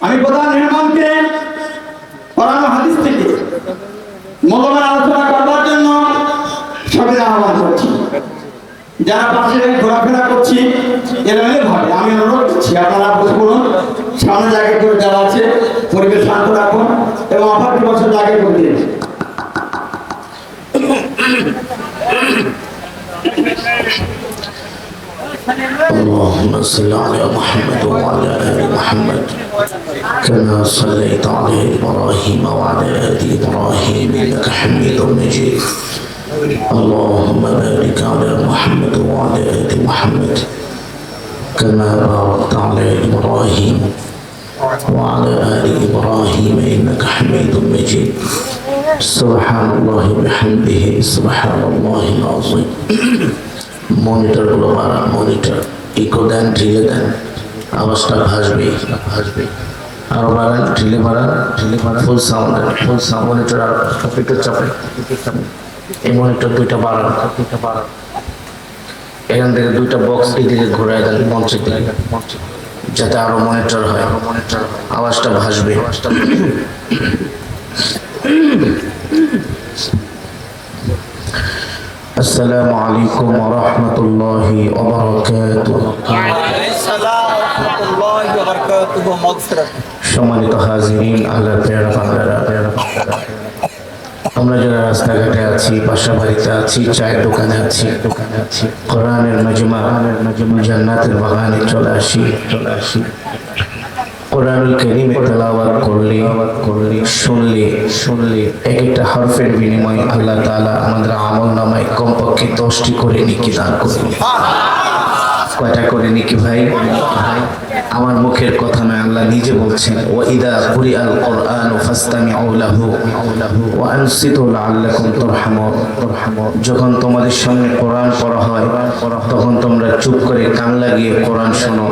আমি প্রধান মেহমানকে কোরআন ও হাদিস থেকে মূল্যবান আলোচনা করবার জন্য সবাই আহ্বান করছি। যারা পাশে ঘোরাফেরা করছি এলোমেলো ভাবে আমি অনুরোধ করছি আপনারা বসে পড়ুন, সামনে জায়গা করে দেওয়া আছে, পরিবেশ শান্ত রাখুন এবং অপরটি বছর জায়গা করে দিন। اللهم صل على محمد وعلى آل محمد كما صليت على إبراهيم وعلى آل إبراهيم إنك حميد مجيد. اللهم بارك على محمد وعلى آل محمد كما باركت على إبراهيم وعلى آل إبراهيم إنك حميد مجيد. سبحان الله وبحمده سبحان الله العظيم. মনিটর গুলো বাড়ান, মনিটর ইকো দেন, ঢিলে দেন, আওয়াজটা ভাসবে ভাসবে, আরো বাড়ান, ঢিলে বাড়ান, ঢিলে বাড়ান, full sound, full sound, monitor আর পিকের চাপে, এই মনিটর দুইটা বাড়ান, দুইটা বাড়ান, এখান থেকে দুইটা বক্স এদিকে ঘুরাই দেন মঞ্চের দিকে, যাতে আরো মনিটর হয়, আরো মনিটর আওয়াজটা ভাসবে, আওয়াজটা السلام عليكم ورحمة الله وبركاته. সম্মানিত হাজিরিন, আল্লাহর প্রিয় বান্দারা, আমরা যারা রাস্তাঘাটে আছি, বাসা বাড়িতে আছি, চায়ের দোকানে আছি, কোরআনের মাজমা জান্নাতের বাগানে চলে আসি, কোরআনুল কারীমের তেলাওয়াত করলে শুনলে এক একটা হরফের বিনিময়ে আল্লাহ তাআলা আমাদের আমল নামায় কমপক্ষে 10টি করে নেকি দান করেন। কয়টা করে নেকি ভাই? আমার মুখের কথা নয়, আল্লাহ নিজে বলছেন, ওয়া ইযা কুরিআল কুরআনু ফাসতামিউ লাহু ওয়া আনসিতু লাআল্লাকুম তুরহামুন। যখন তোমাদের সামনে কোরআন পড়া হয় তখন তোমরা চুপ করে কান লাগিয়ে কোরআন শোনো,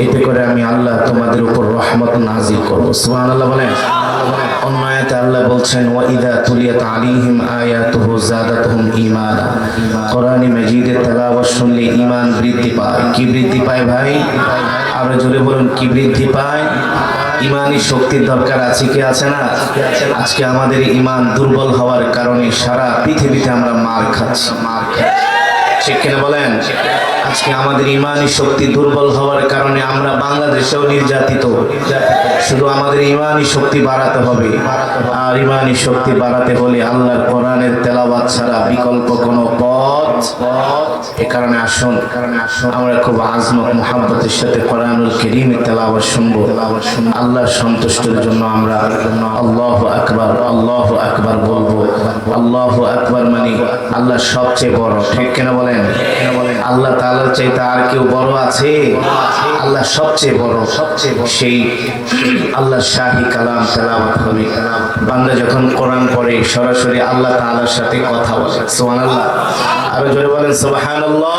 এতে করে আমি আল্লাহ তোমাদের উপর রহমত নাজিল করব। সুবহানাল্লাহ বলেন। অন্য আয়াতে আল্লাহ বলছেন, ওয়া ইযা তুলিয়াত আলাইহিম আয়াতুহু যাদাতুহুম ঈমানা। কোরআনে মাজিদের তেলাওয়াত শুনলে ঈমান বৃদ্ধি পায়। কি বৃদ্ধি পায় ভাই? আরো জোরে বলুন, কি বৃদ্ধি পায়? ইমানি শক্তির দরকার আছে কি আছে না? আজকে আমাদের ইমান দুর্বল হওয়ার কারণে সারা পৃথিবীতে আমরা মার খাচ্ছি, ঠিক কিনা বলেন? আজকে আমাদের ইমানি শক্তি দুর্বল হওয়ার কারণে আমরা বাংলাদেশেও নির্যাতিত। শুধু আমাদের ইমানি শক্তি বাড়াতে হবে, আর ইমানি শক্তি বাড়াতে হলে আল্লাহর কোরআনের তেলাওয়াত ছাড়া বিকল্প কোনো পথ। এ কারণে আসুন আমরা খুব আজমত মুহাব্বতের সাথে কোরআনুল কারীমের তেলাওয়াত শুনবো। আল্লাহর সন্তুষ্টির জন্য আমরা আল্লাহু আকবার, আল্লাহু আকবার বলবো। আল্লাহু আকবার মানে আল্লাহ সবচেয়ে বড়, ঠিক কিনা বলেন? আল্লাহ তাআলার চাইতে আর কেউ বড় আছে? আল্লাহ সবচেয়ে বড়। সেই আল্লাহর শাহী কালাম তেলাওয়াত হবে। বান্দা যখন কোরআন পড়ে সরাসরি আল্লাহ তাআলার সাথে কথা বলে। সুবহানাল্লাহ। আরো জোরে বলেন সুবহানাল্লাহ।